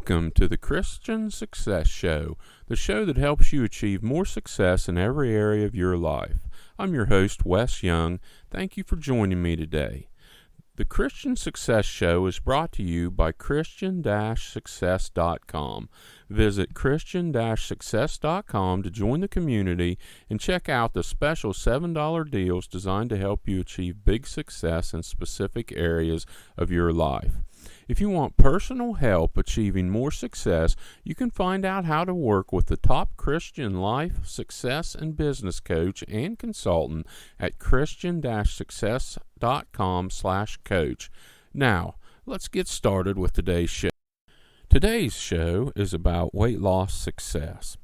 Welcome to the Christian Success Show, the show that helps you achieve more success in every area of your life. I'm your host, Wes Young. Thank you for joining me today. The Christian Success Show is brought to you by Christian-Success.com. Visit Christian-Success.com to join the community and check out the special $7 deals designed to help you achieve big success in specific areas of your life. If you want personal help achieving more success, you can find out how to work with the top Christian life, success, and business coach and consultant at Christian-Success.com/coach. Now, let's get started with today's show. Today's show is about weight loss success.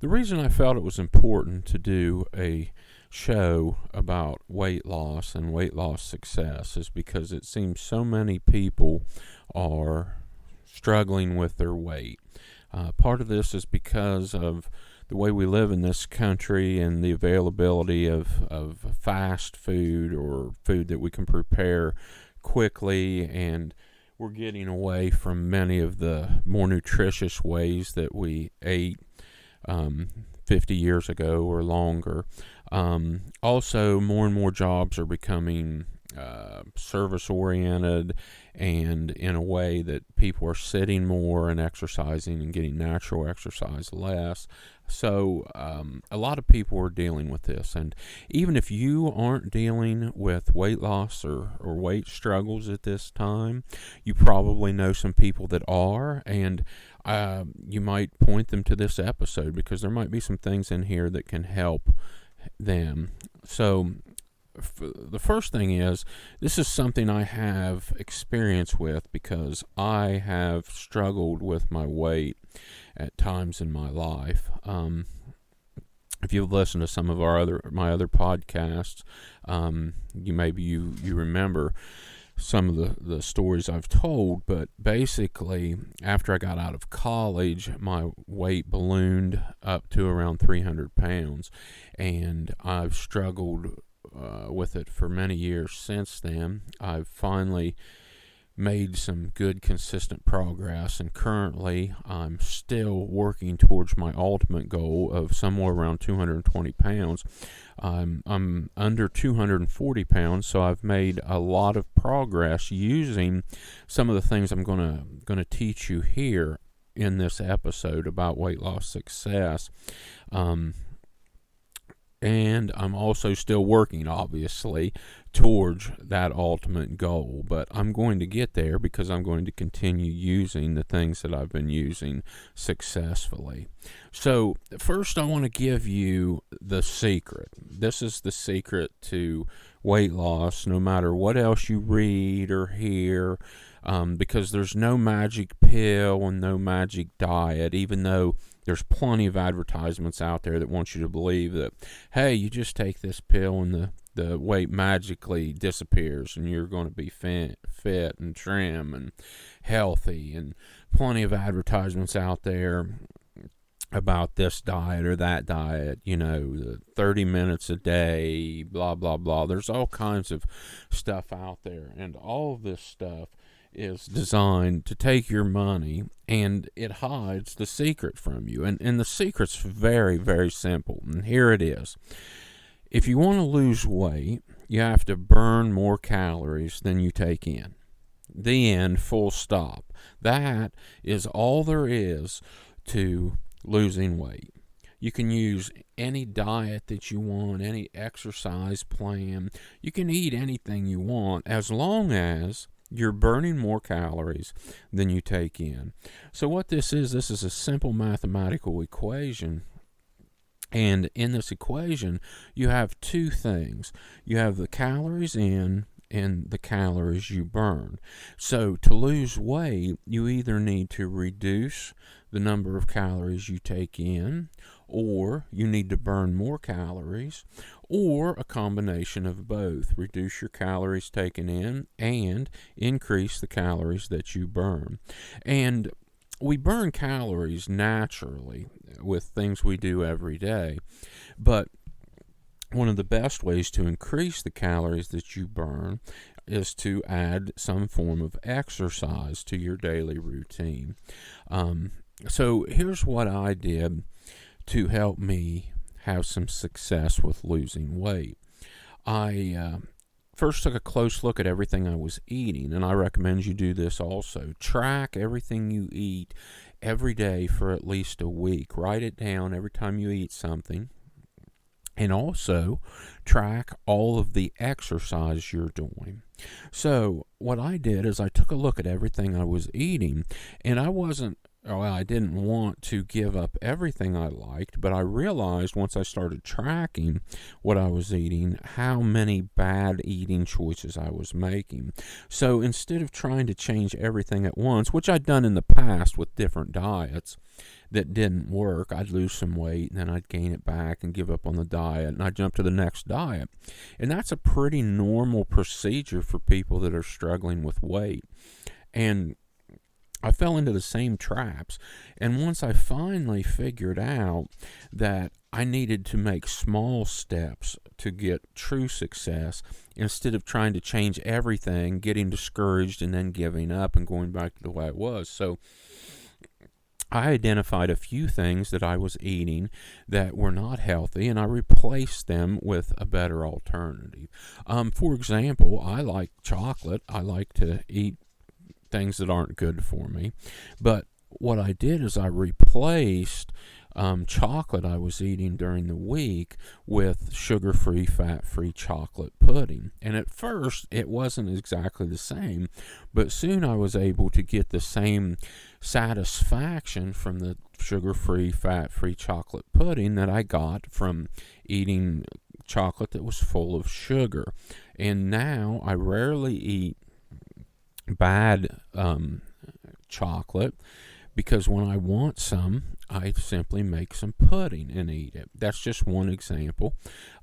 The reason I felt it was important to do a show about weight loss and weight loss success is because it seems so many people are struggling with their weight. Part of this is because of the way we live in this country and the availability of fast food or food that we can prepare quickly, and we're getting away from many of the more nutritious ways that we ate 50 years ago or longer. Also, more and more jobs are becoming service-oriented, and in a way that people are sitting more and exercising and getting natural exercise less. So a lot of people are dealing with this, and even if you aren't dealing with weight loss or weight struggles at this time, you probably know some people that are, and you might point them to this episode because there might be some things in here that can help them. So the first thing is, this is something I have experience with because I have struggled with my weight at times in my life. If you've listened to some of my other podcasts, you remember some of the stories I've told, but basically after I got out of college, my weight ballooned up to around 300 pounds, and I've struggled with it for many years since then. I've finally made some good consistent progress, and currently I'm still working towards my ultimate goal of somewhere around 220 pounds. I'm under 240 pounds, so I've made a lot of progress using some of the things I'm going to teach you here in this episode about weight loss success. And I'm also still working, obviously, towards that ultimate goal. But I'm going to get there because I'm going to continue using the things that I've been using successfully. So first I want to give you the secret. This is the secret to weight loss, no matter what else you read or hear, because there's no magic pill and no magic diet, even though there's plenty of advertisements out there that want you to believe that, hey, you just take this pill and the weight magically disappears and you're going to be fit and trim and healthy, and plenty of advertisements out there about this diet or that diet, the 30 minutes a day, blah, blah, blah. There's all kinds of stuff out there, and all of this stuff is designed to take your money, and it hides the secret from you. And the secret's very, very simple, and here it is. If you want to lose weight, you have to burn more calories than you take in. The end, full stop. That is all there is to losing weight. You can use any diet that you want, any exercise plan. You can eat anything you want as long as you're burning more calories than you take in. So what this is a simple mathematical equation. And in this equation, you have two things. You have the calories in and the calories you burn. So to lose weight, you either need to reduce the number of calories you take in, or you need to burn more calories, or a combination of both. Reduce your calories taken in and increase the calories that you burn. And we burn calories naturally with things we do every day, but one of the best ways to increase the calories that you burn is to add some form of exercise to your daily routine. So here's what I did to help me have some success with losing weight. I first took a close look at everything I was eating, and I recommend you do this also. Track everything you eat every day for at least a week. Write it down every time you eat something. And also track all of the exercise you're doing. So what I did is I took a look at everything I was eating, and I didn't want to give up everything I liked, but I realized once I started tracking what I was eating, how many bad eating choices I was making. So instead of trying to change everything at once, which I'd done in the past with different diets that didn't work, I'd lose some weight and then I'd gain it back and give up on the diet, and I'd jump to the next diet. And that's a pretty normal procedure for people that are struggling with weight. And I fell into the same traps, and once I finally figured out that I needed to make small steps to get true success instead of trying to change everything, getting discouraged, and then giving up and going back to the way it was. So I identified a few things that I was eating that were not healthy, and I replaced them with a better alternative. For example, I like chocolate. I like to eat things that aren't good for me. But what I did is I replaced chocolate I was eating during the week with sugar-free, fat-free chocolate pudding. And at first, it wasn't exactly the same, but soon I was able to get the same satisfaction from the sugar-free, fat-free chocolate pudding that I got from eating chocolate that was full of sugar. And now I rarely eat bad chocolate, because when I want some, I simply make some pudding and eat it. That's just one example.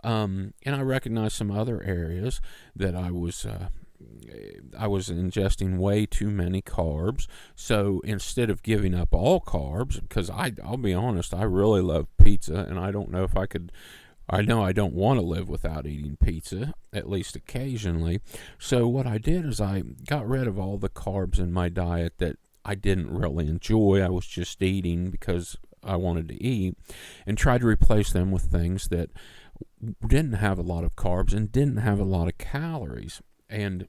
And I recognize some other areas that I was ingesting way too many carbs. So instead of giving up all carbs, because I'll be honest, I really love pizza, and I don't know if I could. I know I don't want to live without eating pizza, at least occasionally. So what I did is I got rid of all the carbs in my diet that I didn't really enjoy. I was just eating because I wanted to eat, and tried to replace them with things that didn't have a lot of carbs and didn't have a lot of calories. And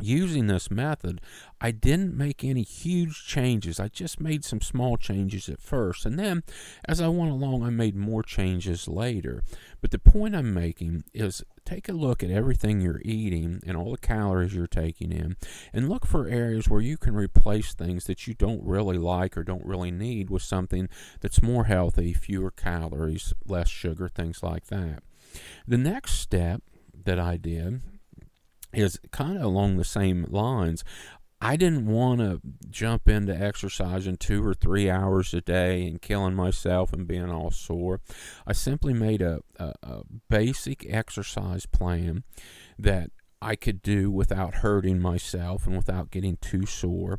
using this method, I didn't make any huge changes. I just made some small changes at first, and then as I went along, I made more changes later. But the point I'm making is take a look at everything you're eating and all the calories you're taking in, and look for areas where you can replace things that you don't really like or don't really need with something that's more healthy, fewer calories, less sugar, things like that. The next step that I did is kind of along the same lines. I didn't want to jump into exercising 2 or 3 hours a day and killing myself and being all sore. I simply made a basic exercise plan that I could do without hurting myself and without getting too sore.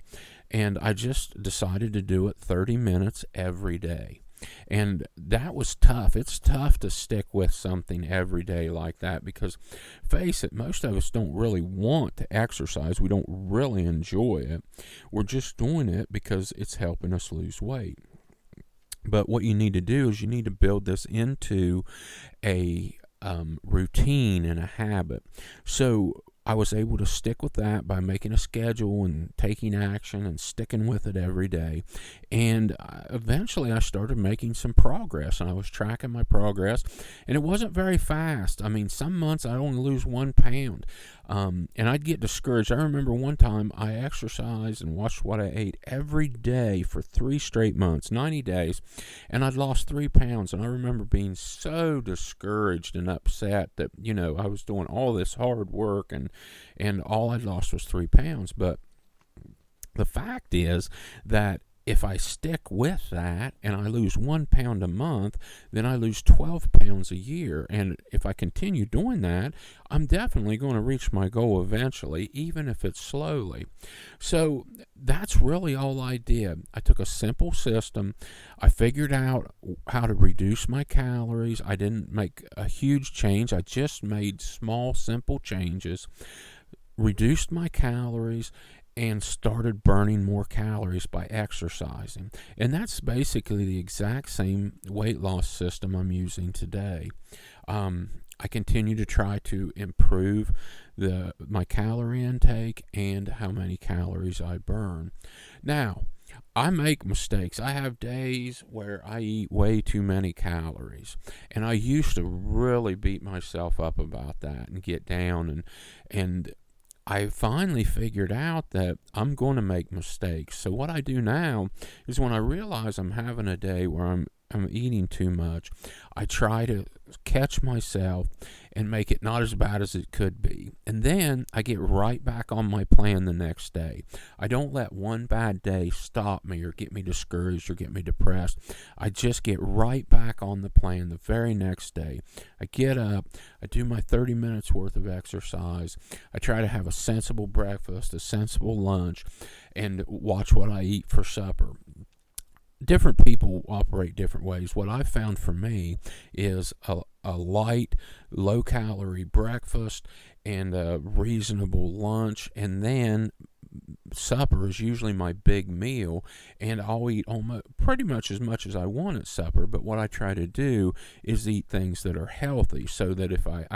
And I just decided to do it 30 minutes every day. And that was tough. It's tough to stick with something every day like that, because, face it, most of us don't really want to exercise. We don't really enjoy it. We're just doing it because it's helping us lose weight. But what you need to do is you need to build this into a routine and a habit. So I was able to stick with that by making a schedule and taking action and sticking with it every day. And eventually I started making some progress, and I was tracking my progress, and it wasn't very fast. I mean, some months I'd only lose 1 pound, and I'd get discouraged. I remember one time I exercised and watched what I ate every day for 3 straight months, 90 days, and I'd lost 3 pounds. And I remember being so discouraged and upset that, I was doing all this hard work and all I'd lost was 3 pounds. But the fact is that if I stick with that and I lose 1 pound a month, then I lose 12 pounds a year. And if I continue doing that, I'm definitely going to reach my goal eventually, even if it's slowly. So that's really all I did. I took a simple system. I figured out how to reduce my calories. I didn't make a huge change. I just made small, simple changes. reduced my calories and started burning more calories by exercising. And that's basically the exact same weight loss system I'm using today. I continue to try to improve my calorie intake and how many calories I burn. Now, I make mistakes. I have days where I eat way too many calories, and I used to really beat myself up about that and get down, and I finally figured out that I'm going to make mistakes. So what I do now is when I realize I'm having a day where I'm eating too much, I try to catch myself and make it not as bad as it could be. And then I get right back on my plan the next day. I don't let one bad day stop me or get me discouraged or get me depressed. I just get right back on the plan the very next day. I get up, I do my 30 minutes worth of exercise. I try to have a sensible breakfast, a sensible lunch, and watch what I eat for supper. Different people operate different ways. What I've found for me is a light, low-calorie breakfast and a reasonable lunch, and then supper is usually my big meal, and I'll eat almost pretty much as I want at supper. But what I try to do is eat things that are healthy, so that if I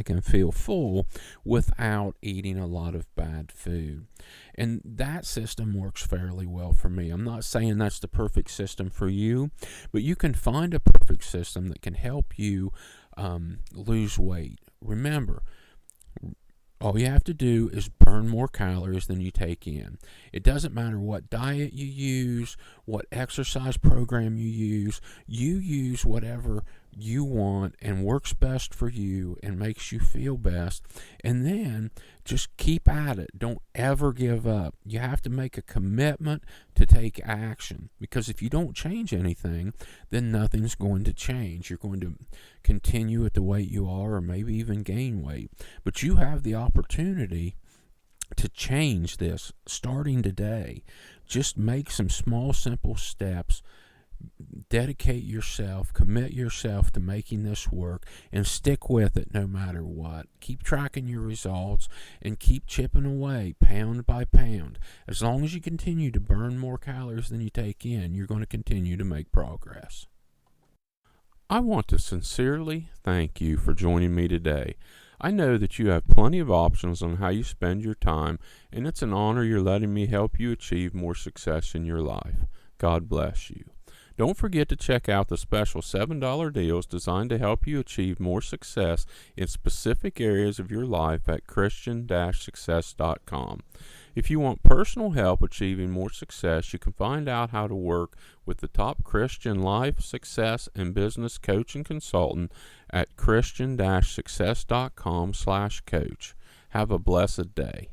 can feel full without eating a lot of bad food. And that system works fairly well for me. I'm not saying that's the perfect system for you, but you can find a perfect system that can help you lose weight. Remember, all you have to do is burn more calories than you take in. It doesn't matter what diet you use, what exercise program you use whatever you want and works best for you and makes you feel best. And then just keep at it. Don't ever give up. You have to make a commitment to take action, because if you don't change anything, then nothing's going to change. You're going to continue at the weight you are, or maybe even gain weight. But you have the opportunity to change this starting today. Just make some small, simple steps. Dedicate yourself, commit yourself to making this work, and stick with it no matter what. Keep tracking your results and keep chipping away pound by pound. As long as you continue to burn more calories than you take in, you're going to continue to make progress. I want to sincerely thank you for joining me today. I know that you have plenty of options on how you spend your time, and it's an honor you're letting me help you achieve more success in your life. God bless you. Don't forget to check out the special $7 deals designed to help you achieve more success in specific areas of your life at Christian-success.com. If you want personal help achieving more success, you can find out how to work with the top Christian life, success, and business coach and consultant at Christian-success.com/coach. Have a blessed day.